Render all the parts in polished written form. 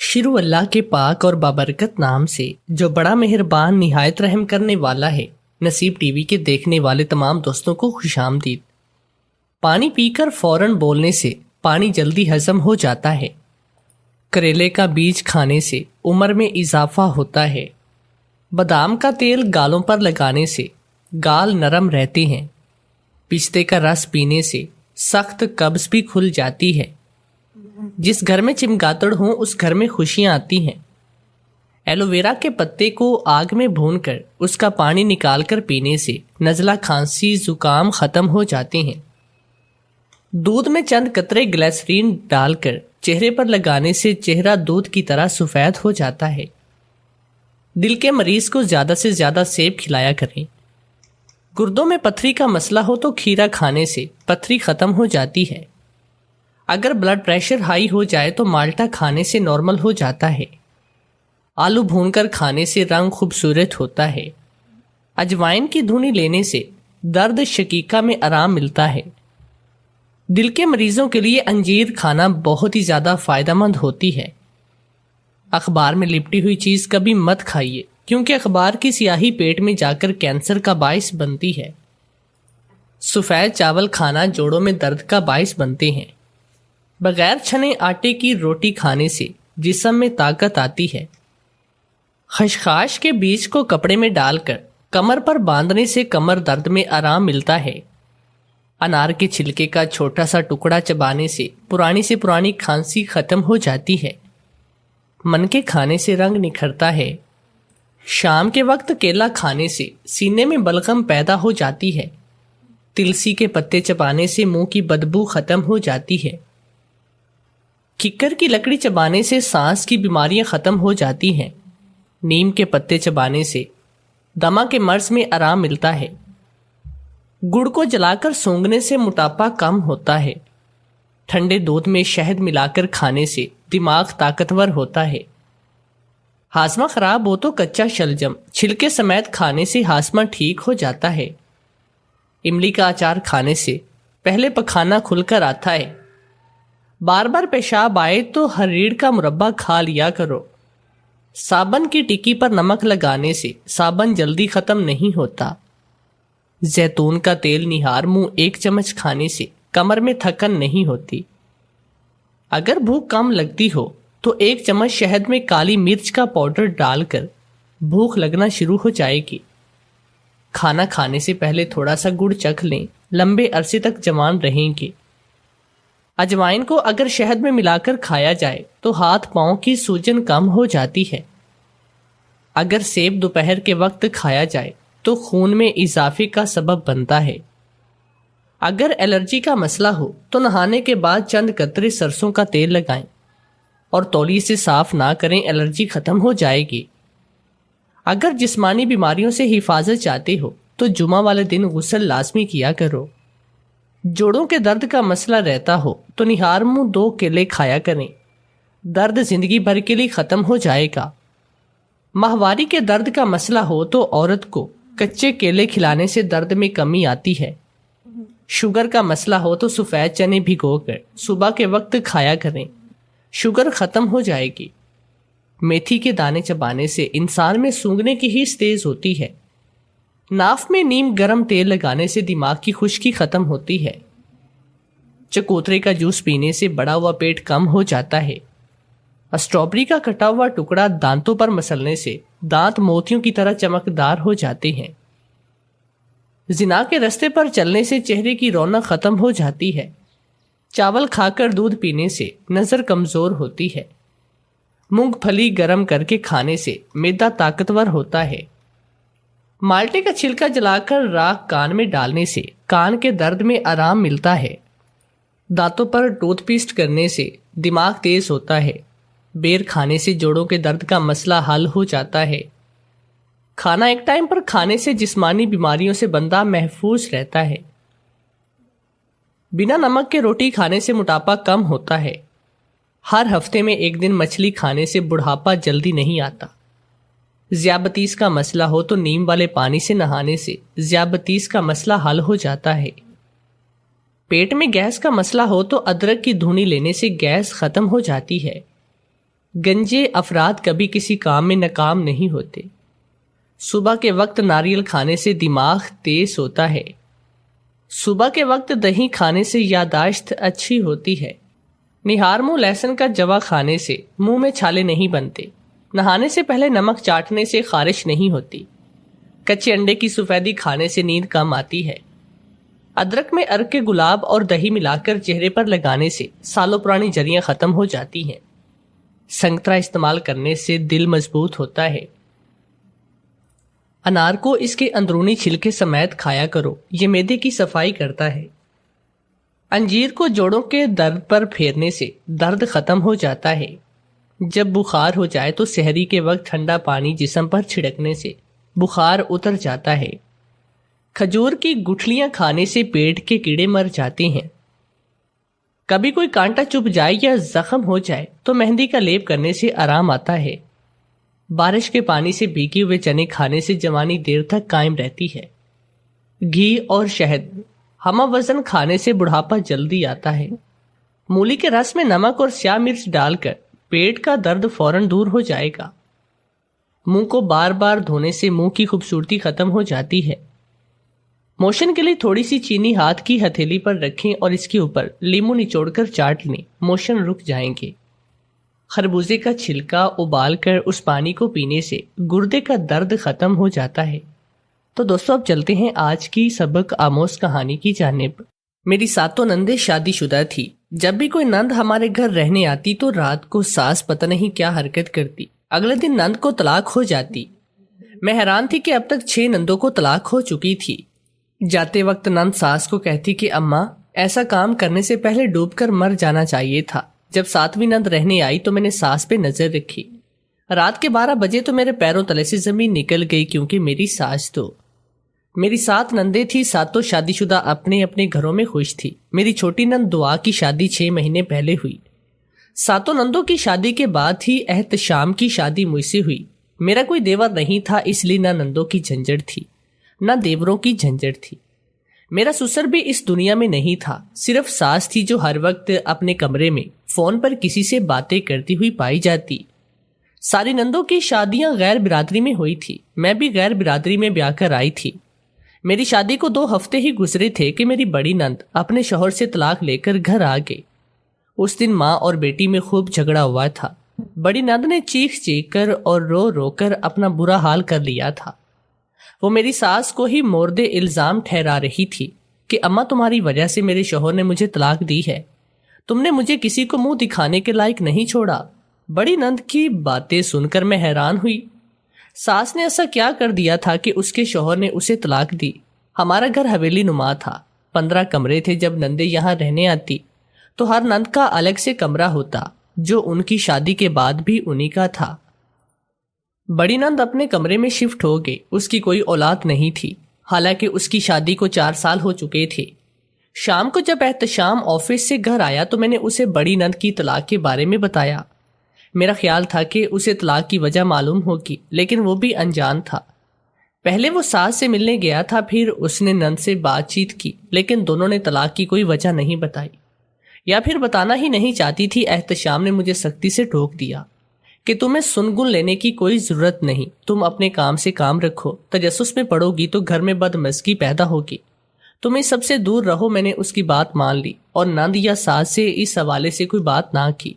شروع اللہ کے پاک اور بابرکت نام سے جو بڑا مہربان نہایت رحم کرنے والا ہے۔ نصیب ٹی وی کے دیکھنے والے تمام دوستوں کو خوش آمدید۔ پانی پی کر فوراً بولنے سے پانی جلدی ہضم ہو جاتا ہے۔ کریلے کا بیج کھانے سے عمر میں اضافہ ہوتا ہے۔ بادام کا تیل گالوں پر لگانے سے گال نرم رہتے ہیں۔ پستے کا رس پینے سے سخت قبض بھی کھل جاتی ہے۔ جس گھر میں چمگادڑ ہوں اس گھر میں خوشیاں آتی ہیں۔ ایلو ویرا کے پتے کو آگ میں بھون کر اس کا پانی نکال کر پینے سے نزلہ کھانسی زکام ختم ہو جاتے ہیں۔ دودھ میں چند قطرے گلیسرین ڈال کر چہرے پر لگانے سے چہرہ دودھ کی طرح سفید ہو جاتا ہے۔ دل کے مریض کو زیادہ سے زیادہ سیب کھلایا کریں۔ گردوں میں پتھری کا مسئلہ ہو تو کھیرا کھانے سے پتھری ختم ہو جاتی ہے۔ اگر بلڈ پریشر ہائی ہو جائے تو مالٹا کھانے سے نارمل ہو جاتا ہے۔ آلو بھون کر کھانے سے رنگ خوبصورت ہوتا ہے۔ اجوائن کی دھنی لینے سے درد شقیقہ میں آرام ملتا ہے۔ دل کے مریضوں کے لیے انجیر کھانا بہت ہی زیادہ فائدہ مند ہوتی ہے۔ اخبار میں لپٹی ہوئی چیز کبھی مت کھائیے کیونکہ اخبار کی سیاہی پیٹ میں جا کر کینسر کا باعث بنتی ہے۔ سفید چاول کھانا جوڑوں میں درد کا باعث بنتے ہیں۔ بغیر چھنے آٹے کی روٹی کھانے سے جسم میں طاقت آتی ہے۔ خشخاش کے بیج کو کپڑے میں ڈال کر کمر پر باندھنے سے کمر درد میں آرام ملتا ہے۔ انار کے چھلکے کا چھوٹا سا ٹکڑا چبانے سے پرانی کھانسی ختم ہو جاتی ہے۔ من کے کھانے سے رنگ نکھرتا ہے۔ شام کے وقت کیلا کھانے سے سینے میں بلغم پیدا ہو جاتی ہے۔ تلسی کے پتے چبانے سے منہ کی بدبو ختم ہو جاتی ہے۔ ککر کی لکڑی چبانے سے سانس کی بیماریاں ختم ہو جاتی ہیں۔ نیم کے پتے چبانے سے دمہ کے مرض میں آرام ملتا ہے۔ گڑ کو جلا کر سونگھنے سے موٹاپا کم ہوتا ہے۔ ٹھنڈے دودھ میں شہد ملا کر کھانے سے دماغ طاقتور ہوتا ہے۔ ہاضمہ خراب ہو تو کچا شلجم چھلکے سمیت کھانے سے ہاضمہ ٹھیک ہو جاتا ہے۔ املی کا اچار کھانے سے پہلے پخانہ کھل کر آتا ہے۔ بار بار پیشاب آئے تو ہریڑ کا مربع کھا لیا کرو۔ صابن کی ٹکی پر نمک لگانے سے صابن جلدی ختم نہیں ہوتا۔ زیتون کا تیل نہار منہ 1 چمچ کھانے سے کمر میں تھکن نہیں ہوتی۔ اگر بھوک کم لگتی ہو تو 1 چمچ شہد میں کالی مرچ کا پاؤڈر ڈال کر بھوک لگنا شروع ہو جائے گی۔ کھانا کھانے سے پہلے تھوڑا سا گڑ چکھ لیں، لمبے عرصے تک جوان رہیں گے۔ اجوائن کو اگر شہد میں ملا کر کھایا جائے تو ہاتھ پاؤں کی سوجن کم ہو جاتی ہے۔ اگر سیب دوپہر کے وقت کھایا جائے تو خون میں اضافے کا سبب بنتا ہے۔ اگر الرجی کا مسئلہ ہو تو نہانے کے بعد چند قطرے سرسوں کا تیل لگائیں اور تولیے سے صاف نہ کریں، الرجی ختم ہو جائے گی۔ اگر جسمانی بیماریوں سے حفاظت چاہتے ہو تو جمعہ والے دن غسل لازمی کیا کرو۔ جوڑوں کے درد کا مسئلہ رہتا ہو تو نہار منہ 2 کیلے کھایا کریں، درد زندگی بھر کے لیے ختم ہو جائے گا۔ ماہواری کے درد کا مسئلہ ہو تو عورت کو کچے کیلے کھلانے سے درد میں کمی آتی ہے۔ شوگر کا مسئلہ ہو تو سفید چنے بھگو کر صبح کے وقت کھایا کریں، شوگر ختم ہو جائے گی۔ میتھی کے دانے چبانے سے انسان میں سونگھنے کی حس تیز ہوتی ہے۔ ناف میں نیم گرم تیل لگانے سے دماغ کی خشکی ختم ہوتی ہے۔ چکوترے کا جوس پینے سے بڑا ہوا پیٹ کم ہو جاتا ہے۔ اسٹرابری کا کٹا ہوا ٹکڑا دانتوں پر مسلنے سے دانت موتیوں کی طرح چمکدار ہو جاتے ہیں۔ زنا کے رستے پر چلنے سے چہرے کی رونق ختم ہو جاتی ہے۔ چاول کھا کر دودھ پینے سے نظر کمزور ہوتی ہے۔ مونگ پھلی گرم کر کے کھانے سے معدہ طاقتور ہوتا ہے۔ مالٹے کا چھلکا جلا کر راکھ کان میں ڈالنے سے کان کے درد میں آرام ملتا ہے۔ دانتوں پر ٹوتھ پیسٹ کرنے سے دماغ تیز ہوتا ہے۔ بیر کھانے سے جوڑوں کے درد کا مسئلہ حل ہو جاتا ہے۔ کھانا ایک ٹائم پر کھانے سے جسمانی بیماریوں سے بندہ محفوظ رہتا ہے۔ بنا نمک کے روٹی کھانے سے موٹاپا کم ہوتا ہے۔ ہر ہفتے میں 1 دن مچھلی کھانے سے بڑھاپا جلدی نہیں آتا۔ ذیابطیس کا مسئلہ ہو تو نیم والے پانی سے نہانے سے ذیابطیس کا مسئلہ حل ہو جاتا ہے۔ پیٹ میں گیس کا مسئلہ ہو تو ادرک کی دھنی لینے سے گیس ختم ہو جاتی ہے۔ گنجے افراد کبھی کسی کام میں ناکام نہیں ہوتے۔ صبح کے وقت ناریل کھانے سے دماغ تیز ہوتا ہے۔ صبح کے وقت دہی کھانے سے یادداشت اچھی ہوتی ہے۔ نہار منہ لہسن کا جوا کھانے سے منہ میں چھالے نہیں بنتے۔ نہانے سے پہلے نمک چاٹنے سے خارش نہیں ہوتی۔ کچے انڈے کی سفیدی کھانے سے نیند کم آتی ہے۔ ادرک میں ارک گلاب اور دہی ملا کر چہرے پر لگانے سے سالوں پرانی جریاں ختم ہو جاتی ہیں۔ سنگترا استعمال کرنے سے دل مضبوط ہوتا ہے۔ انار کو اس کے اندرونی چھلکے سمیت کھایا کرو، یہ معدے کی صفائی کرتا ہے۔ انجیر کو جوڑوں کے درد پر پھیرنے سے درد ختم ہو جاتا ہے۔ جب بخار ہو جائے تو سحری کے وقت ٹھنڈا پانی جسم پر چھڑکنے سے بخار اتر جاتا ہے۔ کھجور کی گٹھلیاں کھانے سے پیٹ کے کیڑے مر جاتے ہیں۔ کبھی کوئی کانٹا چبھ جائے یا زخم ہو جائے تو مہندی کا لیپ کرنے سے آرام آتا ہے۔ بارش کے پانی سے بھیگے ہوئے چنے کھانے سے جوانی دیر تک قائم رہتی ہے۔ گھی اور شہد ہمہ وزن کھانے سے بڑھاپا جلدی آتا ہے۔ مولی کے رس میں نمک اور سیاہ مرچ ڈال کر پیٹ کا درد فوراً دور ہو جائے گا۔ منہ کو بار بار دھونے سے منہ کی خوبصورتی ختم ہو جاتی ہے۔ موشن کے لیے تھوڑی سی چینی ہاتھ کی ہتھیلی پر رکھیں اور اس کے اوپر لیمو نچوڑ کر چاٹ لیں، موشن رک جائیں گے۔ خربوزے کا چھلکا ابال کر اس پانی کو پینے سے گردے کا درد ختم ہو جاتا ہے۔ تو دوستو اب چلتے ہیں آج کی سبق آموز کہانی کی جانب۔ میری ساتوں نندیں شادی شدہ تھی۔ جب بھی کوئی نند ہمارے گھر رہنے آتی تو رات کو ساس پتہ نہیں کیا حرکت کرتی، اگلے دن نند کو طلاق ہو جاتی۔ میں حیران تھی کہ اب تک 6 نندوں کو طلاق ہو چکی تھی۔ جاتے وقت نند ساس کو کہتی کہ اماں ایسا کام کرنے سے پہلے ڈوب کر مر جانا چاہیے تھا۔ جب 7ویں نند رہنے آئی تو میں نے ساس پہ نظر رکھی۔ رات کے 12 بجے تو میرے پیروں تلے سے زمین نکل گئی، کیونکہ میری 7 نندیں تھی، ساتوں شادی شدہ اپنے اپنے گھروں میں خوش تھی۔ میری چھوٹی نند دعا کی شادی 6 مہینے پہلے ہوئی۔ ساتوں نندوں کی شادی کے بعد ہی احتشام کی شادی مجھ سے ہوئی۔ میرا کوئی دیور نہیں تھا، اس لیے نہ نندوں کی جھنجھٹ تھی نہ دیوروں کی جھنجھٹ تھی۔ میرا سسر بھی اس دنیا میں نہیں تھا، صرف ساس تھی جو ہر وقت اپنے کمرے میں فون پر کسی سے باتیں کرتی ہوئی پائی جاتی۔ ساری نندوں کی شادیاں غیر برادری میں ہوئی تھی، میں بھی غیر برادری میں بیاہ کر آئی تھی۔ میری شادی کو 2 ہفتے ہی گزرے تھے کہ میری بڑی نند اپنے شوہر سے طلاق لے کر گھر آ گئی۔ اس دن ماں اور بیٹی میں خوب جھگڑا ہوا تھا۔ بڑی نند نے چیخ چیخ کر اور رو رو کر اپنا برا حال کر لیا تھا۔ وہ میری ساس کو ہی مورد الزام ٹھہرا رہی تھی کہ اماں تمہاری وجہ سے میرے شوہر نے مجھے طلاق دی ہے، تم نے مجھے کسی کو منہ دکھانے کے لائق نہیں چھوڑا۔ بڑی نند کی باتیں سن کر میں حیران ہوئی۔ ساس نے ایسا کیا کر دیا تھا کہ اس کے شوہر نے اسے طلاق دی؟ ہمارا گھر حویلی نما تھا، 15 کمرے تھے۔ جب نندیں یہاں رہنے آتی تو ہر نند کا الگ سے کمرہ ہوتا، جو ان کی شادی کے بعد بھی انہی کا تھا۔ بڑی نند اپنے کمرے میں شفٹ ہو گئی۔ اس کی کوئی اولاد نہیں تھی، حالانکہ اس کی شادی کو 4 سال ہو چکے تھے۔ شام کو جب احتشام آفس سے گھر آیا تو میں نے اسے بڑی نند کی طلاق کے بارے میں بتایا۔ میرا خیال تھا کہ اسے طلاق کی وجہ معلوم ہوگی، لیکن وہ بھی انجان تھا۔ پہلے وہ ساس سے ملنے گیا تھا، پھر اس نے نند سے بات چیت کی، لیکن دونوں نے طلاق کی کوئی وجہ نہیں بتائی، یا پھر بتانا ہی نہیں چاہتی تھی۔ احتشام نے مجھے سختی سے ٹوک دیا کہ تمہیں سنگن لینے کی کوئی ضرورت نہیں، تم اپنے کام سے کام رکھو، تجسس میں پڑو گی تو گھر میں بدمزگی پیدا ہوگی، تم اس سب سے دور رہو۔ میں نے اس کی بات مان لی اور نند یا ساس سے اس حوالے سے کوئی بات نہ کی۔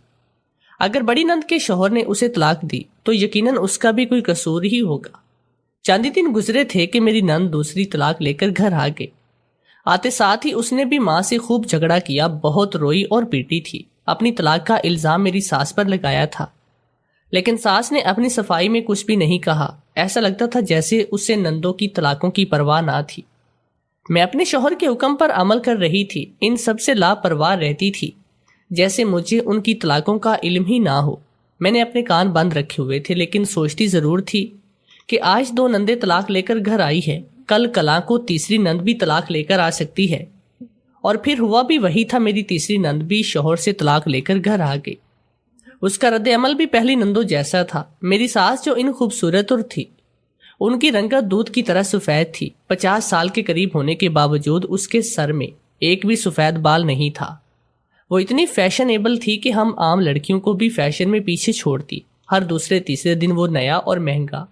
اگر بڑی نند کے شوہر نے اسے طلاق دی تو یقیناً اس کا بھی کوئی قصور ہی ہوگا۔ چند دن گزرے تھے کہ میری نند دوسری طلاق لے کر گھر آ گئی۔ آتے ساتھ ہی اس نے بھی ماں سے خوب جھگڑا کیا، بہت روئی اور پیٹی تھی۔ اپنی طلاق کا الزام میری ساس پر لگایا تھا، لیکن ساس نے اپنی صفائی میں کچھ بھی نہیں کہا۔ ایسا لگتا تھا جیسے اس سے نندوں کی طلاقوں کی پرواہ نہ تھی۔ میں اپنے شوہر کے حکم پر عمل کر رہی تھی، ان سب سے لاپرواہ رہتی تھی، جیسے مجھے ان کی طلاقوں کا علم ہی نہ ہو۔ میں نے اپنے کان بند رکھے ہوئے تھے، لیکن سوچتی ضرور تھی کہ آج 2 نندیں طلاق لے کر گھر آئی ہے، کل کلاں کو تیسری نند بھی طلاق لے کر آ سکتی ہے۔ اور پھر ہوا بھی وہی تھا، میری تیسری نند بھی شوہر سے طلاق لے کر گھر آ گئی۔ اس کا رد عمل بھی پہلی نندوں جیسا تھا۔ میری ساس جو ان خوبصورت اور تھی، ان کی رنگت دودھ کی طرح سفید تھی۔ 50 سال کے قریب ہونے کے باوجود اس کے سر میں ایک بھی سفید بال نہیں تھا۔ وہ اتنی فیشنیبل تھی کہ ہم عام لڑکیوں کو بھی فیشن میں پیچھے چھوڑتی. ہر دوسرے تیسرے دن وہ نیا اور مہنگا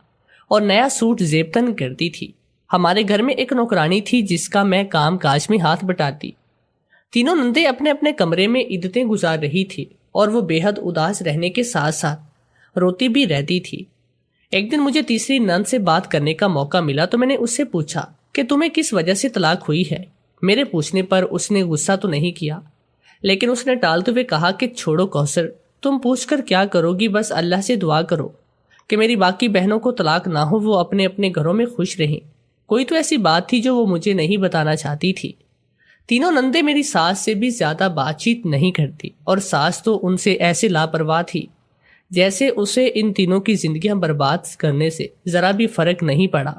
اور نیا سوٹ زیب تن کرتی تھی. ہمارے گھر میں ایک نوکرانی تھی جس کا میں کام کاج میں ہاتھ بٹاتی. تینوں نندیں اپنے اپنے کمرے میں عدتیں گزار رہی تھی اور وہ بے حد اداس رہنے کے ساتھ ساتھ روتی بھی رہتی تھی. ایک دن مجھے تیسری نند سے بات کرنے کا موقع ملا تو میں نے اس سے پوچھا کہ تمہیں کس وجہ سے طلاق ہوئی ہے. میرے پوچھنے پر اس نے غصہ تو نہیں کیا، لیکن اس نے ٹالتے ہوئے کہا کہ چھوڑو کوثر، تم پوچھ کر کیا کرو گی، بس اللہ سے دعا کرو کہ میری باقی بہنوں کو طلاق نہ ہو، وہ اپنے اپنے گھروں میں خوش رہیں. کوئی تو ایسی بات تھی جو وہ مجھے نہیں بتانا چاہتی تھی. تینوں نندیں میری ساس سے بھی زیادہ بات چیت نہیں کرتی اور ساس تو ان سے ایسے لاپرواہ تھی جیسے اسے ان تینوں کی زندگیاں برباد کرنے سے ذرا بھی فرق نہیں پڑا.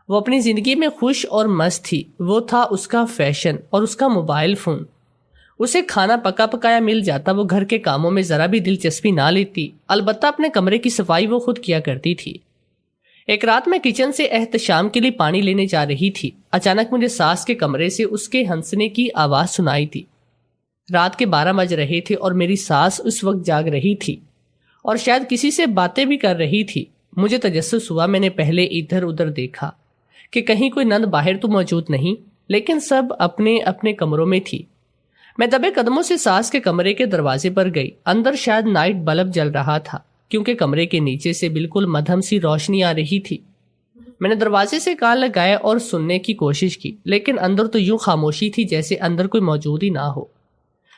وہ اپنی زندگی میں خوش اور مست تھی. وہ تھا اس کا فیشن اور اس کا موبائل فون. اسے کھانا پکا پکایا مل جاتا. وہ گھر کے کاموں میں ذرا بھی دلچسپی نہ لیتی، البتہ اپنے کمرے کی صفائی وہ خود کیا کرتی تھی. ایک رات میں کچن سے احتشام کے لیے پانی لینے جا رہی تھی. اچانک مجھے ساس کے کمرے سے اس کے ہنسنے کی آواز سنائی تھی. رات کے 12 بج رہے تھے اور میری ساس اس وقت جاگ رہی تھی اور شاید کسی سے باتیں بھی کر رہی تھی. مجھے تجسس ہوا. میں نے پہلے ادھر ادھر دیکھا کہ کہیں کوئی نند باہر تو موجود نہیں، لیکن سب اپنے اپنے کمروں میں تھی. میں دبے قدموں سے ساس کے کمرے کے دروازے پر گئی. اندر شاید نائٹ بلب جل رہا تھا کیونکہ کمرے کے نیچے سے بالکل مدھم سی روشنی آ رہی تھی. میں نے دروازے سے کان لگایا اور سننے کی کوشش کی، لیکن اندر تو یوں خاموشی تھی جیسے اندر کوئی موجود ہی نہ ہو.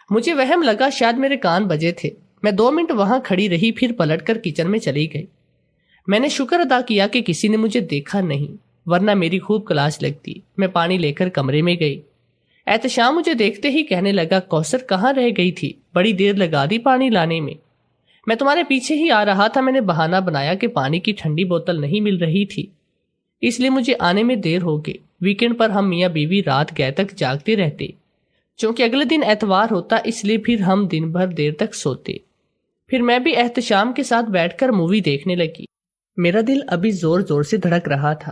مجھے وہم لگا شاید میرے کان بجے تھے. میں 2 منٹ وہاں کھڑی رہی، پھر پلٹ کر کچن میں چلی گئی. میں نے شکر ادا کیا کہ کسی نے مجھے دیکھا نہیں، ورنہ میری خوب کلاس لگتی. میں پانی لے کر کمرے میں گئی. احتشام مجھے دیکھتے ہی کہنے لگا، کوثر کہاں رہ گئی تھی؟ بڑی دیر لگا دی پانی لانے میں. میں تمہارے پیچھے ہی آ رہا تھا. میں نے بہانہ بنایا کہ پانی کی ٹھنڈی بوتل نہیں مل رہی تھی، اس لیے مجھے آنے میں دیر ہو گئی. ویکینڈ پر ہم میاں بیوی رات گئے تک جاگتے رہتے، چونکہ اگلے دن اتوار ہوتا، اس لیے پھر ہم دن بھر دیر تک سوتے. پھر میں بھی احتشام کے ساتھ بیٹھ کر مووی دیکھنے لگی. میرا دل ابھی زور زور سے دھڑک رہا تھا.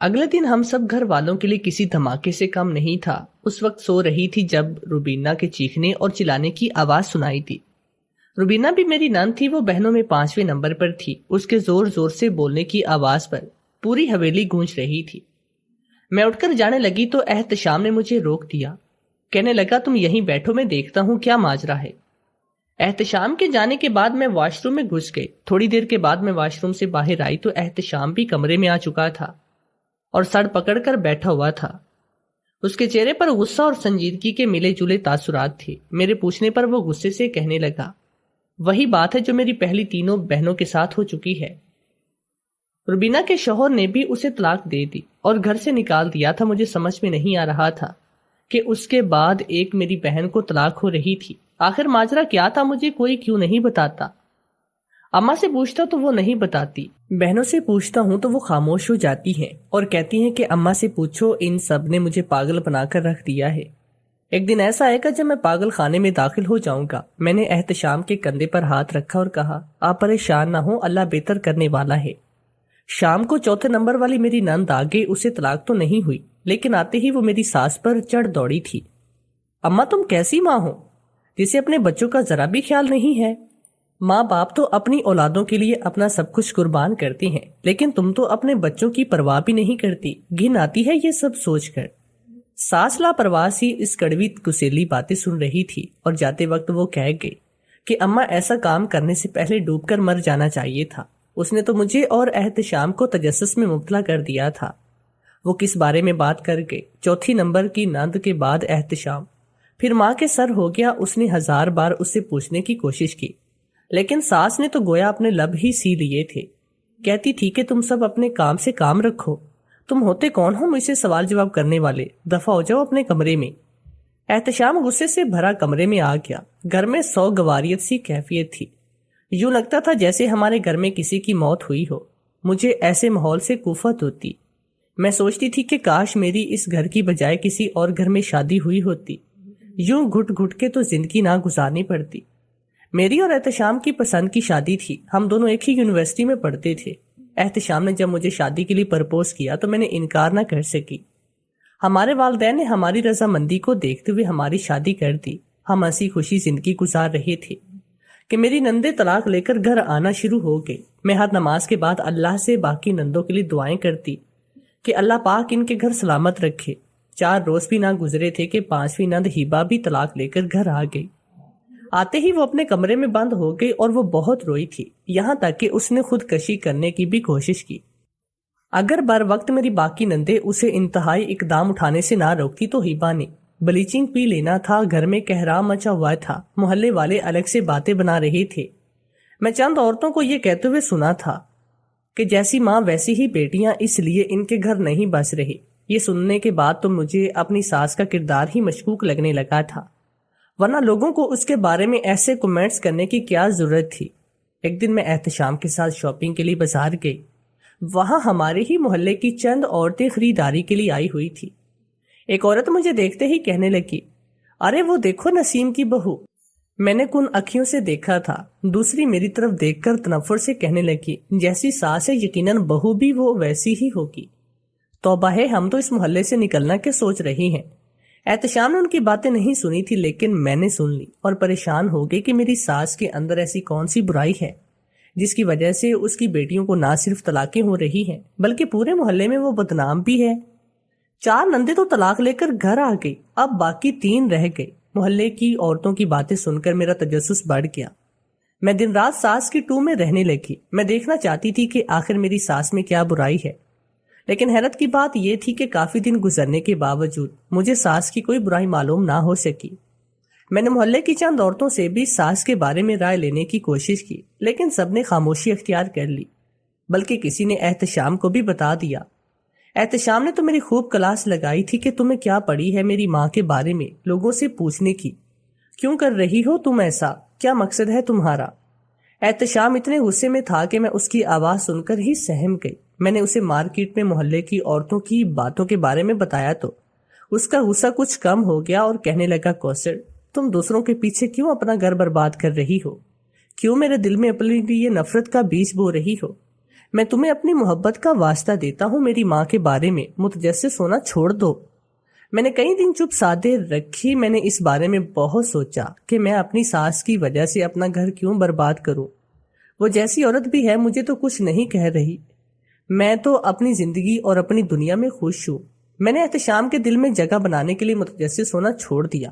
اگلے دن ہم سب گھر والوں کے لیے کسی دھماکے سے کم نہیں تھا. اس وقت سو رہی تھی جب روبینہ کے چیخنے اور چلانے کی آواز سنائی تھی. روبینہ بھی میری نند تھی. وہ بہنوں میں 5ویں نمبر پر تھی. اس کے زور زور سے بولنے کی آواز پر پوری حویلی گونج رہی تھی. میں اٹھ کر جانے لگی تو احتشام نے مجھے روک دیا. کہنے لگا، تم یہیں بیٹھو، میں دیکھتا ہوں کیا ماجرا ہے. احتشام کے جانے کے بعد میں واش روم میں گھس گئی. تھوڑی دیر کے بعد میں واش روم سے باہر آئی تو احتشام بھی کمرے میں آ چکا تھا اور سر پکڑ کر بیٹھا ہوا تھا. اس کے چہرے پر غصہ اور سنجیدگی کے ملے جلے تاثرات تھے. میرے پوچھنے پر وہ غصے سے کہنے لگا، وہی بات ہے جو میری پہلی تینوں بہنوں کے ساتھ ہو چکی ہے. روبینہ کے شوہر نے بھی اسے طلاق دے دی اور گھر سے نکال دیا تھا. مجھے سمجھ میں نہیں آ رہا تھا کہ اس کے بعد ایک میری بہن کو طلاق ہو رہی تھی. آخر ماجرا کیا تھا؟ مجھے کوئی کیوں نہیں بتاتا؟ اماں سے پوچھتا تو وہ نہیں بتاتی، بہنوں سے پوچھتا ہوں تو وہ خاموش ہو جاتی ہیں اور کہتی ہیں کہ اماں سے پوچھو، ان سب نے مجھے پاگل بنا کر رکھ دیا ہے. ایک دن ایسا آئے گا جب میں پاگل خانے میں داخل ہو جاؤں گا. میں نے احتشام کے کندھے پر ہاتھ رکھا اور کہا، آپ پریشان نہ ہوں، اللہ بہتر کرنے والا ہے. شام کو 4تھے نمبر والی میری نند آگے. اسے طلاق تو نہیں ہوئی، لیکن آتے ہی وہ میری ساس پر چڑھ دوڑی تھی. اماں تم کیسی ماں ہو جسے اپنے بچوں کا ذرا بھی خیال نہیں ہے؟ ماں باپ تو اپنی اولادوں کے لیے اپنا سب کچھ قربان کرتی ہیں، لیکن تم تو اپنے بچوں کی پرواہ بھی نہیں کرتی. گھن آتی ہے یہ سب سوچ کر. ساس لاپرواہ سی اس کڑوی کسیلی باتیں سن رہی تھی اور جاتے وقت وہ کہہ گئی کہ اماں ایسا کام کرنے سے پہلے ڈوب کر مر جانا چاہیے تھا. اس نے تو مجھے اور احتشام کو تجسس میں مبتلا کر دیا تھا. وہ کس بارے میں بات کر گئے؟ 4تھی نمبر کی نند کے بعد احتشام، پھر ماں کے سر ہو گیا. اس نے 1000 بار اس سے پوچھنے کی کوشش کی، لیکن ساس نے تو گویا اپنے لب ہی سی لیے تھے. کہتی تھی کہ تم سب اپنے کام سے کام رکھو. تم ہوتے کون ہو مجھ سے سوال جواب کرنے والے؟ دفع ہو جاؤ اپنے کمرے میں. احتشام غصے سے بھرا کمرے میں آ گیا. گھر میں سو گواریت سی کیفیت تھی. یوں لگتا تھا جیسے ہمارے گھر میں کسی کی موت ہوئی ہو. مجھے ایسے ماحول سے کوفت ہوتی. میں سوچتی تھی کہ کاش میری اس گھر کی بجائے کسی اور گھر میں شادی ہوئی ہوتی. یوں گھٹ گھٹ کے تو زندگی نہ گزارنی پڑتی. میری اور احتشام کی پسند کی شادی تھی. ہم دونوں ایک ہی یونیورسٹی میں پڑھتے تھے. احتشام نے جب مجھے شادی کے لیے پرپوز کیا تو میں نے انکار نہ کر سکی. ہمارے والدین نے ہماری رضامندی کو دیکھتے ہوئے ہماری شادی کر دی. ہم ہنسی خوشی زندگی گزار رہے تھے کہ میری نندے طلاق لے کر گھر آنا شروع ہو گئی۔ میں ہر نماز کے بعد اللہ سے باقی نندوں کے لیے دعائیں کرتی کہ اللہ پاک ان کے گھر سلامت رکھے۔ 4 روز بھی نہ گزرے تھے کہ 5ویں نند ہیبا بھی طلاق لے کر گھر آ گئی۔ آتے ہی وہ اپنے کمرے میں بند ہو گئی اور وہ بہت روئی تھی، یہاں تک کہ اس نے خودکشی کرنے کی بھی کوشش کی۔ اگر بر وقت میری باقی نندے اسے انتہائی اقدام اٹھانے سے نہ روکتی تو ہیبا نے بلیچنگ پی لینا تھا۔ گھر میں کہرام مچا ہوا تھا، محلے والے الگ سے باتیں بنا رہے تھے۔ میں چند عورتوں کو یہ کہتے ہوئے سنا تھا کہ جیسی ماں ویسی ہی بیٹیاں، اس لیے ان کے گھر نہیں بس رہے۔ یہ سننے کے بعد تو مجھے اپنی ساس کا کردار ہی مشکوک لگنے لگا تھا، ورنہ لوگوں کو اس کے بارے میں ایسے کومنٹس کرنے کی کیا ضرورت تھی۔ ایک دن میں احتشام کے ساتھ شاپنگ کے لیے بازار گئی۔ وہاں ہمارے ہی محلے کی چند عورتیں خریداری کے لیے آئی ہوئی تھی۔ ایک عورت مجھے دیکھتے ہی کہنے لگی، ارے وہ دیکھو نسیم کی بہو۔ میں نے کن اکھیوں سے دیکھا تھا۔ دوسری میری طرف دیکھ کر تنفر سے کہنے لگی، جیسی ساس ہے یقیناً بہو بھی وہ ویسی ہی ہوگی۔ توبہ ہے، ہم تو اس محلے سے نکلنا کے سوچ رہی ہیں۔ احتشام نے ان کی باتیں نہیں سنی تھی، لیکن میں نے سن لی اور پریشان ہو گئی کہ میری ساس کے اندر ایسی کون سی برائی ہے جس کی وجہ سے اس کی بیٹیوں کو نہ صرف طلاقیں ہو رہی ہیں بلکہ پورے محلے میں وہ بدنام بھی ہے۔ 4 نندے تو طلاق لے کر گھر آ گئی، اب باقی 3 رہ گئے۔ محلے کی عورتوں کی باتیں سن کر میرا تجسس بڑھ گیا۔ میں دن رات ساس کی ٹو میں رہنے لگی۔ میں دیکھنا چاہتی تھی کہ آخر میری ساس میں کیا برائی ہے، لیکن حیرت کی بات یہ تھی کہ کافی دن گزرنے کے باوجود مجھے ساس کی کوئی برائی معلوم نہ ہو سکی۔ میں نے محلے کی چند عورتوں سے بھی ساس کے بارے میں رائے لینے کی کوشش کی، لیکن سب نے خاموشی اختیار کر لی، بلکہ کسی نے احتشام کو بھی بتا دیا۔ احتشام نے تو میری خوب کلاس لگائی تھی کہ تمہیں کیا پڑی ہے میری ماں کے بارے میں لوگوں سے پوچھنے کی، کیوں کر رہی ہو تم ایسا، کیا مقصد ہے تمہارا؟ احتشام اتنے غصے میں تھا کہ میں اس کی آواز سن کر ہی سہم گئی۔ میں نے اسے مارکیٹ میں محلے کی عورتوں کی باتوں کے بارے میں بتایا تو اس کا غصہ کچھ کم ہو گیا اور کہنے لگا، کوثر تم دوسروں کے پیچھے کیوں اپنا گھر برباد کر رہی ہو؟ کیوں میرے دل میں اپنے لیے نفرت کا بیج بو رہی ہو؟ میں تمہیں اپنی محبت کا واسطہ دیتا ہوں، میری ماں کے بارے میں متجسس ہونا چھوڑ دو۔ میں نے کئی دن چپ سادے رکھی۔ میں نے اس بارے میں بہت سوچا کہ میں اپنی ساس کی وجہ سے اپنا گھر کیوں برباد کروں۔ وہ جیسی عورت بھی ہے مجھے تو کچھ نہیں کہہ رہی، میں تو اپنی زندگی اور اپنی دنیا میں خوش ہوں۔ میں نے احتشام کے دل میں جگہ بنانے کے لیے متجسس ہونا چھوڑ دیا۔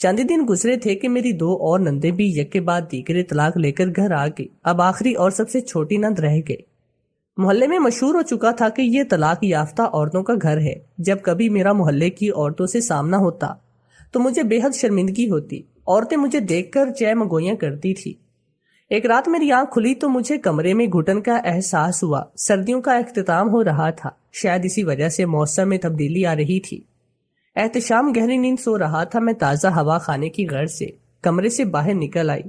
چند دن گزرے تھے کہ میری 2 اور نندیں بھی یک کے بعد دیگرے طلاق لے کر گھر آ گئی۔ اب آخری اور سب سے چھوٹی نند رہ گئی۔ محلے میں مشہور ہو چکا تھا کہ یہ طلاق یافتہ عورتوں کا گھر ہے۔ جب کبھی میرا محلے کی عورتوں سے سامنا ہوتا تو مجھے بے حد شرمندگی ہوتی۔ عورتیں مجھے دیکھ کر چہ مگویاں کرتی تھی۔ ایک رات میری آنکھ کھلی تو مجھے کمرے میں گھٹن کا احساس ہوا۔ سردیوں کا اختتام ہو رہا تھا، شاید اسی وجہ سے موسم میں تبدیلی آ رہی تھی۔ احتشام گہری نیند سو رہا تھا۔ میں تازہ ہوا کھانے کی غرض سے کمرے سے باہر نکل آئی۔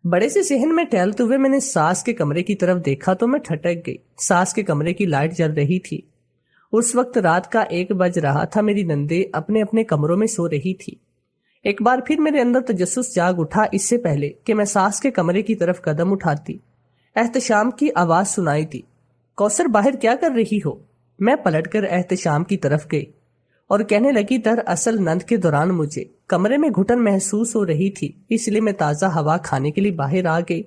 بڑے سے صحن میں ٹہلتے ہوئے میں نے ساس کے کمرے کی طرف دیکھا تو میں ٹھٹک گئی۔ ساس کے کمرے کی لائٹ جل رہی تھی۔ اس وقت رات کا 1 بج رہا تھا۔ میری نندیں اپنے اپنے کمروں میں سو رہی تھی۔ ایک بار پھر میرے اندر تجسس جاگ اٹھا۔ اس سے پہلے کہ میں ساس کے کمرے کی طرف قدم اٹھاتی، احتشام کی آواز سنائی دی، کوثر باہر کیا کر رہی ہو؟ میں پلٹ کر احتشام کی طرف گئی اور کہنے لگی، دراصل نند کے دوران مجھے کمرے میں گھٹن محسوس ہو رہی تھی، اس لیے میں تازہ ہوا کھانے کے لیے باہر آ گئی۔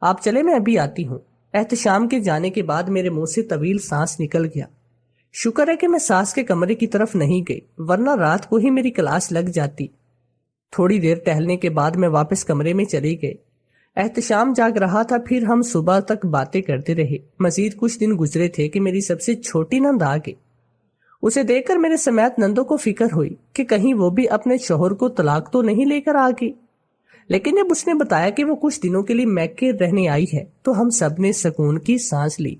آپ چلے، میں ابھی آتی ہوں۔ احتشام کے جانے کے بعد میرے منہ سے طویل سانس نکل گیا۔ شکر ہے کہ میں ساس کے کمرے کی طرف نہیں گئی، ورنہ رات کو ہی میری کلاس لگ جاتی۔ تھوڑی دیر ٹہلنے کے بعد میں واپس کمرے میں چلی گئی۔ احتشام جاگ رہا تھا، پھر ہم صبح تک باتیں کرتے رہے۔ مزید کچھ دن گزرے تھے کہ میری سب سے چھوٹی نند آ گئی۔ اسے دیکھ کر میرے سمیت نندوں کو فکر ہوئی کہ کہیں وہ بھی اپنے شوہر کو طلاق تو نہیں لے کر آ گئی، لیکن جب اس نے بتایا کہ وہ کچھ دنوں کے لیے میکے رہنے آئی ہے تو ہم سب نے سکون کی سانس لی۔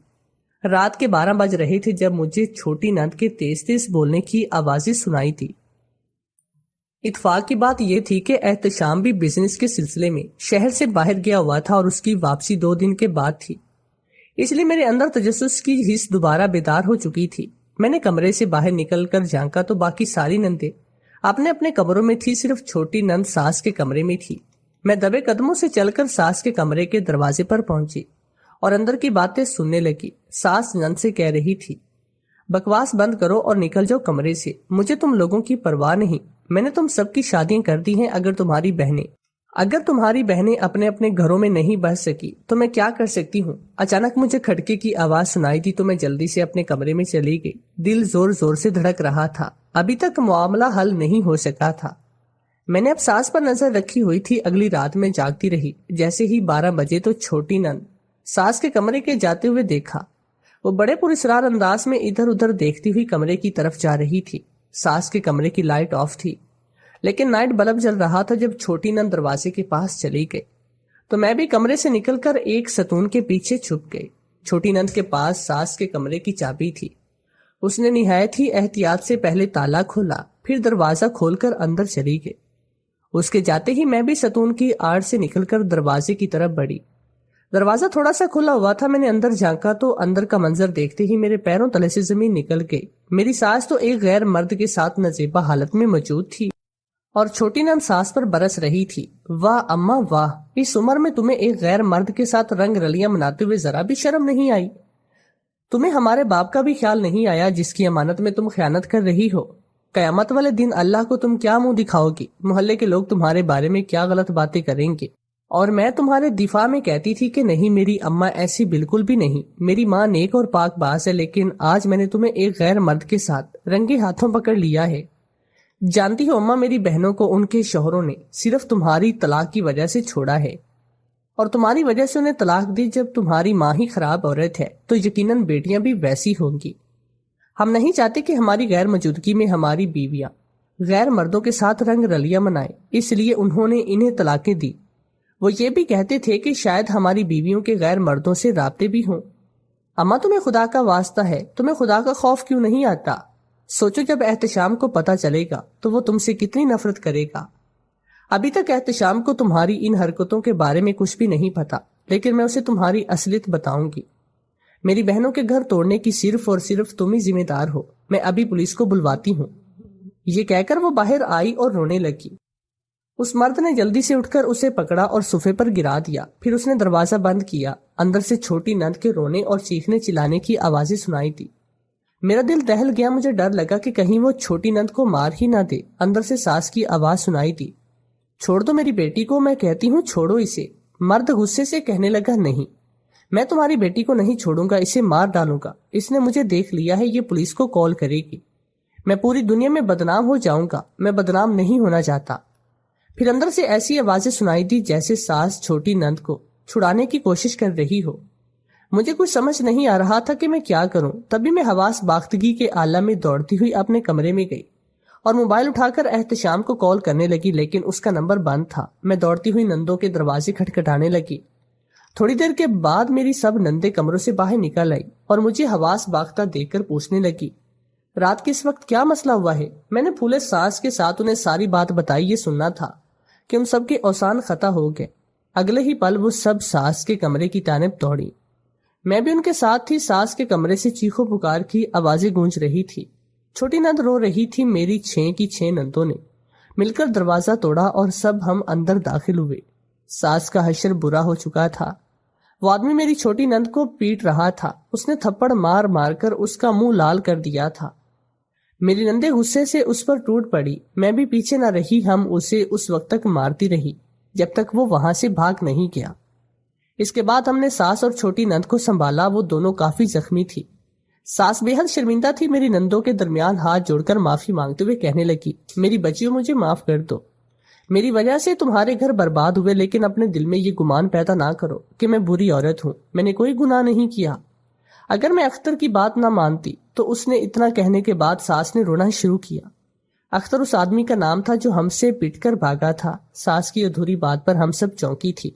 رات کے 12 بج رہے تھے جب مجھے چھوٹی نند کے تیز تیز بولنے کی آوازیں سنائی تھی۔ اتفاق کی بات یہ تھی کہ احتشام بھی بزنس کے سلسلے میں شہر سے باہر گیا ہوا تھا اور اس کی واپسی 2 دن کے بعد تھی، اس لیے میرے اندر تجسس کی حس دوبارہ بیدار ہو چکی تھی۔ میں نے کمرے سے باہر نکل کر جھانکا تو باقی ساری نندیں اپنے اپنے کمروں میں تھی، صرف چھوٹی نند ساس کے کمرے میں تھی۔ میں دبے قدموں سے چل کر ساس کے کمرے کے دروازے پر پہنچی اور اندر کی باتیں سننے لگی۔ ساس نند سے کہہ رہی تھی، بکواس بند کرو اور نکل جاؤ کمرے سے، مجھے تم لوگوں کی پرواہ نہیں، میں نے تم سب کی شادیاں کر دی ہیں، اگر تمہاری بہنیں اپنے اپنے گھروں میں نہیں بس سکی تو میں کیا کر سکتی ہوں؟ اچانک مجھے کھڑکے کی آواز سنائی دی تو میں جلدی سے اپنے کمرے میں چلی گئی۔ دل زور زور سے دھڑک رہا تھا، ابھی تک معاملہ حل نہیں ہو سکا تھا۔ میں نے اب ساس پر نظر رکھی ہوئی تھی۔ اگلی رات میں جاگتی رہی۔ جیسے ہی 12 بجے تو چھوٹی نند ساس کے کمرے کے جاتے ہوئے دیکھا۔ وہ بڑے پراسرار انداز میں ادھر ادھر دیکھتی ہوئی کمرے کی طرف جا رہی تھی۔ ساس کے کمرے کی لائٹ آف تھی لیکن نائٹ بلب جل رہا تھا۔ جب چھوٹی نند دروازے کے پاس چلی گئی تو میں بھی کمرے سے نکل کر ایک ستون کے پیچھے چھپ گئی۔ چھوٹی نند کے پاس ساس کے کمرے کی چابی تھی۔ اس نے نہایت ہی احتیاط سے پہلے تالا کھولا، پھر دروازہ کھول کر اندر چلی گئی۔ اس کے جاتے ہی میں بھی ستون کی آڑ سے نکل کر دروازے کی طرف بڑھی۔ دروازہ تھوڑا سا کھلا ہوا تھا۔ میں نے اندر جھانکا تو اندر کا منظر دیکھتے ہی میرے پیروں تلے سے زمین نکل گئی۔ میری ساس تو ایک غیر مرد کے ساتھ نازیبا حالت میں موجود تھی اور چھوٹی نند ساس پر برس رہی تھی۔ واہ اماں واہ، اس عمر میں تمہیں ایک غیر مرد کے ساتھ رنگ رلیاں مناتے ہوئے ذرا بھی شرم نہیں آئی؟ تمہیں ہمارے باپ کا بھی خیال نہیں آیا جس کی امانت میں تم خیانت کر رہی ہو؟ قیامت والے دن اللہ کو تم کیا منہ دکھاؤ گی؟ محلے کے لوگ تمہارے بارے میں کیا غلط باتیں کریں گے؟ اور میں تمہارے دفاع میں کہتی تھی کہ نہیں، میری اماں ایسی بالکل بھی نہیں، میری ماں نیک اور پاک باز ہے، لیکن آج میں نے تمہیں ایک غیر مرد کے ساتھ رنگے ہاتھوں پکڑ لیا ہے۔ جانتی ہو اماں، میری بہنوں کو ان کے شوہروں نے صرف تمہاری طلاق کی وجہ سے چھوڑا ہے، اور تمہاری وجہ سے انہیں طلاق دی۔ جب تمہاری ماں ہی خراب عورت ہے تو یقیناً بیٹیاں بھی ویسی ہوں گی۔ ہم نہیں چاہتے کہ ہماری غیر موجودگی میں ہماری بیویاں غیر مردوں کے ساتھ رنگ رلیاں منائیں، اس لیے انہوں نے انہیں طلاقیں دی۔ وہ یہ بھی کہتے تھے کہ شاید ہماری بیویوں کے غیر مردوں سے رابطے بھی ہوں۔ اماں، تمہیں خدا کا واسطہ ہے، تمہیں خدا کا خوف کیوں نہیں آتا؟ سوچو جب احتشام کو پتہ چلے گا تو وہ تم سے کتنی نفرت کرے گا۔ ابھی تک احتشام کو تمہاری ان حرکتوں کے بارے میں کچھ بھی نہیں پتا، لیکن میں اسے تمہاری اصلیت بتاؤں گی۔ میری بہنوں کے گھر توڑنے کی صرف اور صرف تم ہی ذمہ دار ہو۔ میں ابھی پولیس کو بلواتی ہوں۔ یہ کہہ کر وہ باہر آئی اور رونے لگی۔ اس مرد نے جلدی سے اٹھ کر اسے پکڑا اور صوفے پر گرا دیا، پھر اس نے دروازہ بند کیا۔ اندر سے چھوٹی نند کے رونے اور چیخنے چلانے کی آوازیں سنائی دی۔ میرا دل دہل گیا، مجھے ڈر لگا کہ کہیں وہ چھوٹی نند کو مار ہی نہ دے۔ اندر سے ساس کی آواز سنائی دی، چھوڑ دو میری بیٹی کو، میں کہتی ہوں چھوڑو اسے۔ مرد غصے سے کہنے لگا، نہیں، میں تمہاری بیٹی کو نہیں چھوڑوں گا، اسے مار ڈالوں گا۔ اس نے مجھے دیکھ لیا ہے، یہ پولیس کو کال کرے گی، میں پوری دنیا میں بدنام ہو جاؤں گا، میں بدنام نہیں ہونا چاہتا۔ پھر اندر سے ایسی آوازیں سنائی دی جیسے ساس چھوٹی نند کو چھڑانے کی کوشش کر رہی ہو۔ مجھے کچھ سمجھ نہیں آ رہا تھا کہ میں کیا کروں۔ تبھی میں حواس باختگی کے عالم میں دوڑتی ہوئی اپنے کمرے میں گئی اور موبائل اٹھا کر احتشام کو کال کرنے لگی، لیکن اس کا نمبر بند تھا۔ میں دوڑتی ہوئی نندوں کے دروازے کھٹکھٹانے لگی۔ تھوڑی دیر کے بعد میری سب نندیں کمروں سے باہر نکل آئی اور مجھے حواس باختہ دیکھ کر پوچھنے لگی، رات کس وقت کیا مسئلہ ہوا ہے؟ میں نے پھولے سانس کے ساتھ انہیں ساری بات بتائی۔ یہ سننا تھا کہ ان سب کے اوسان خطا ہو گئے۔ اگلے ہی پل وہ سب ساس کے کمرے کی جانب دوڑی۔ میں بھی ان کے ساتھ تھی۔ ساس کے کمرے سے چیخو پکار کی آوازیں گونج رہی تھی۔ چھوٹی نند رو رہی تھی۔ میری 6 کی 6 نندوں نے مل کر دروازہ توڑا اور سب ہم اندر داخل ہوئے۔ ساس کا حشر برا ہو چکا تھا۔ وہ آدمی میری چھوٹی نند کو پیٹ رہا تھا۔ اس نے تھپڑ مار مار کر اس کا منہ لال کر دیا تھا۔ میری نندیں غصے سے اس پر ٹوٹ پڑی۔ میں بھی پیچھے نہ رہی۔ ہم اسے اس وقت تک مارتی رہی جب تک وہ وہاں سے بھاگ نہیں گیا۔ اس کے بعد ہم نے ساس اور چھوٹی نند کو سنبھالا۔ وہ دونوں کافی زخمی تھی۔ ساس بے حد شرمندہ تھی۔ میری نندوں کے درمیان ہاتھ جوڑ کر معافی مانگتے ہوئے کہنے لگی، میری بچیوں، مجھے معاف کر دو۔ میری وجہ سے تمہارے گھر برباد ہوئے، لیکن اپنے دل میں یہ گمان پیدا نہ کرو کہ میں بری عورت ہوں۔ میں نے کوئی گناہ نہیں کیا۔ اگر میں اختر کی بات نہ مانتی تو اس نے اتنا کہنے کے بعد ساس نے رونا شروع کیا۔ اختر اس آدمی کا نام تھا جو ہم سے پٹ کر بھاگا تھا۔ ساس کی ادھوری بات پر ہم سب چونکی تھی۔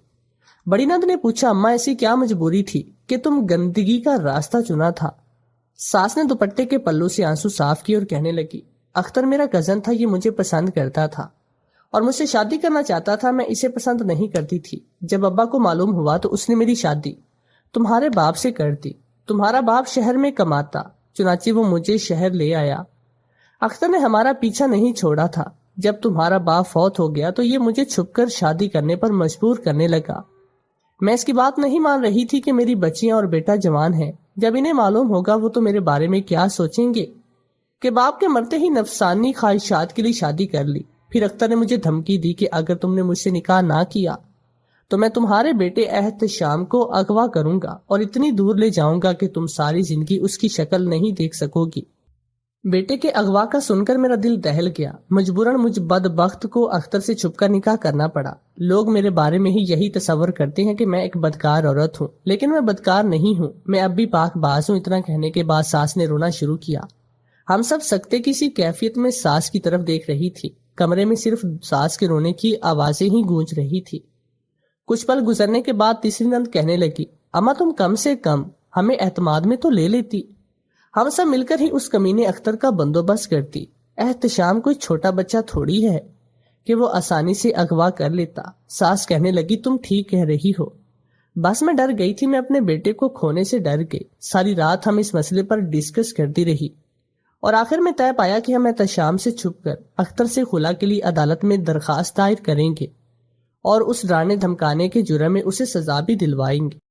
بڑی نند نے پوچھا، اماں ایسی کیا مجبوری تھی کہ تم گندگی کا راستہ چنا تھا؟ ساس نے دوپٹے کے پلو سے آنسو صاف کیے اور کہنے لگی، اختر میرا کزن تھا، یہ مجھے پسند کرتا تھا اور مجھ سے شادی کرنا چاہتا تھا۔ میں اسے پسند نہیں کرتی تھی۔ جب ابا کو معلوم ہوا تو اس نے میری شادی تمہارے باپ سے کر دی۔ تمہارا باپ شہر میں کماتا، چنانچہ وہ مجھے شہر لے آیا۔ اختر نے ہمارا پیچھا نہیں چھوڑا تھا۔ جب تمہارا باپ فوت ہو گیا تو یہ مجھے چھپ کر شادی کرنے پر مجبور کرنے لگا۔ میں اس کی بات نہیں مان رہی تھی کہ میری بچیاں اور بیٹا جوان ہیں۔ جب انہیں معلوم ہوگا وہ تو میرے بارے میں کیا سوچیں گے۔ کہ باپ کے مرتے ہی نفسانی خواہشات کے لیے شادی کر لی۔ پھر اختر نے مجھے دھمکی دی کہ اگر تم نے مجھ سے نکاح نہ کیا تو میں تمہارے بیٹے احتشام کو اغوا کروں گا اور اتنی دور لے جاؤں گا کہ تم ساری زندگی اس کی شکل نہیں دیکھ سکو گی۔ بیٹے کے اغوا کا سن کر میرا دل دہل گیا۔ مجبوراً مجھ بدبخت کو اختر سے چھپ کر نکاح کرنا پڑا۔ لوگ میرے بارے میں ہی یہی تصور کرتے ہیں کہ میں ایک بدکار عورت ہوں، لیکن میں بدکار نہیں ہوں، میں اب بھی پاک باز ہوں۔ اتنا کہنے کے بعد ساس نے رونا شروع کیا۔ ہم سب سکتے کی سی کیفیت میں ساس کی طرف دیکھ رہی تھی۔ کمرے میں صرف ساس کے رونے کی آوازیں ہی گونج رہی تھی۔ کچھ پل گزرنے کے بعد تیسری نند کہنے لگی، اماں تم کم سے کم ہمیں اعتماد میں تو لے لیتی، ہم سب مل کر ہی اس کمینے اختر کا بندوبست کرتی۔ احتشام کوئی چھوٹا بچہ تھوڑی ہے کہ وہ آسانی سے اغوا کر لیتا۔ ساس کہنے لگی، تم ٹھیک کہہ رہی ہو، بس میں ڈر گئی تھی، میں اپنے بیٹے کو کھونے سے ڈر گئی۔ ساری رات ہم اس مسئلے پر ڈسکس کرتی رہی اور آخر میں طے پایا کہ ہم احتشام سے چھپ کر اختر سے خلا کے لیے عدالت میں درخواست دائر کریں گے اور اس ڈرانے دھمکانے کے جرم میں اسے سزا بھی دلوائیں گے۔